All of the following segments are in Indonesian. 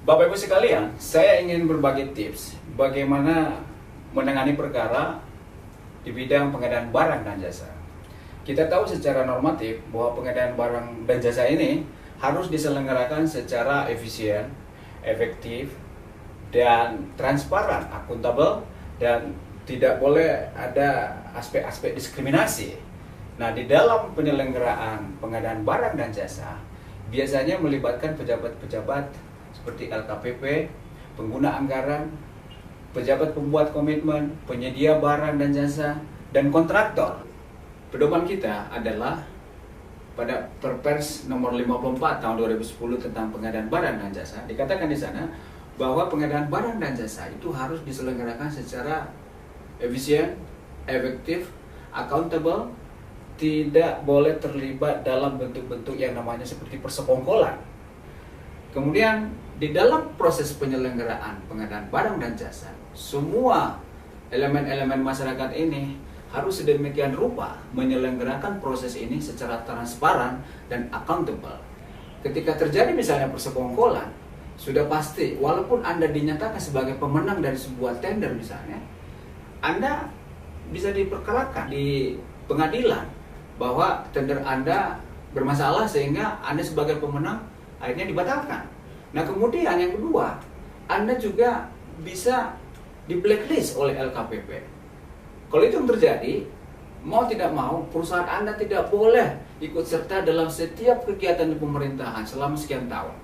Bapak Ibu sekalian, saya ingin berbagi tips bagaimana menangani perkara di bidang pengadaan barang dan jasa. Kita tahu secara normatif bahwa pengadaan barang dan jasa ini harus diselenggarakan secara efisien, efektif, dan transparan, akuntabel, dan tidak boleh ada aspek-aspek diskriminasi. Nah, di dalam penyelenggaraan pengadaan barang dan jasa, biasanya melibatkan pejabat-pejabat seperti LKPP, pengguna anggaran, pejabat pembuat komitmen, penyedia barang dan jasa, dan kontraktor. Pedoman kita adalah pada Perpres nomor 54 tahun 2010 tentang pengadaan barang dan jasa. Dikatakan di sana bahwa pengadaan barang dan jasa itu harus diselenggarakan secara efisien, efektif, accountable, tidak boleh terlibat dalam bentuk-bentuk yang namanya seperti persekongkolan. Kemudian di dalam proses penyelenggaraan pengadaan barang dan jasa, semua elemen-elemen masyarakat ini harus sedemikian rupa menyelenggarakan proses ini secara transparan dan accountable. Ketika terjadi misalnya persekongkolan, sudah pasti walaupun Anda dinyatakan sebagai pemenang dari sebuah tender misalnya, Anda bisa diperkarakan di pengadilan bahwa tender Anda bermasalah sehingga Anda sebagai pemenang akhirnya dibatalkan. Nah, kemudian yang kedua, Anda juga bisa di blacklist oleh LKPP. Kalau itu yang terjadi, mau tidak mau perusahaan Anda tidak boleh ikut serta dalam setiap kegiatan di pemerintahan selama sekian tahun.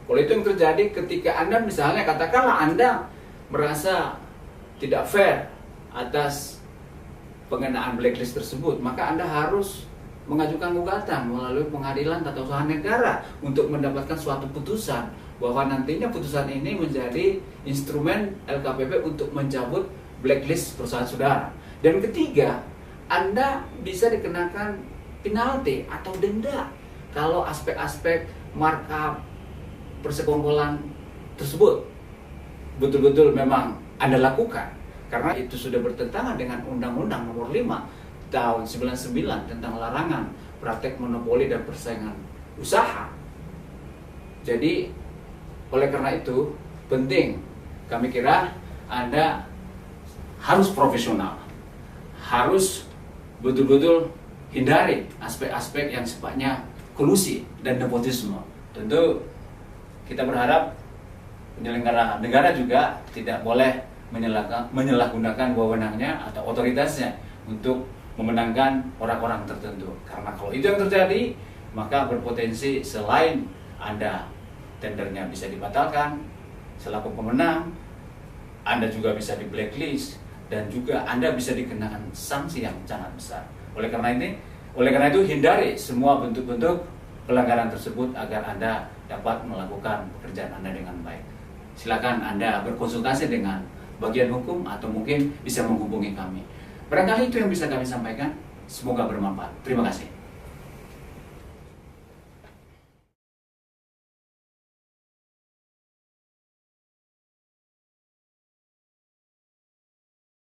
Kalau itu yang terjadi ketika Anda misalnya katakanlah Anda merasa tidak fair atas pengenaan blacklist tersebut, maka Anda harus mengajukan gugatan melalui pengadilan tata usaha negara untuk mendapatkan suatu putusan bahwa nantinya putusan ini menjadi instrumen LKPP untuk mencabut blacklist perusahaan saudara. Dan ketiga, Anda bisa dikenakan penalti atau denda kalau aspek-aspek markup persekongkolan tersebut betul-betul memang Anda lakukan, karena itu sudah bertentangan dengan Undang-Undang Nomor 5 tahun 99 tentang larangan praktek monopoli dan persaingan usaha. Jadi oleh karena itu penting, kami kira Anda harus profesional, harus betul-betul hindari aspek-aspek yang sifatnya kolusi dan nepotisme. Tentu kita berharap penyelenggara negara juga tidak boleh menyalahgunakan wewenangnya atau otoritasnya untuk memenangkan orang-orang tertentu. Karena kalau itu yang terjadi, maka berpotensi selain Anda tendernya bisa dibatalkan selaku pemenang, Anda juga bisa di blacklist dan juga Anda bisa dikenakan sanksi yang sangat besar. Oleh karena itu hindari semua bentuk-bentuk pelanggaran tersebut agar Anda dapat melakukan pekerjaan Anda dengan baik. Silakan Anda berkonsultasi dengan bagian hukum atau mungkin bisa menghubungi kami. Barangkali itu yang bisa kami sampaikan. Semoga bermanfaat. Terima kasih.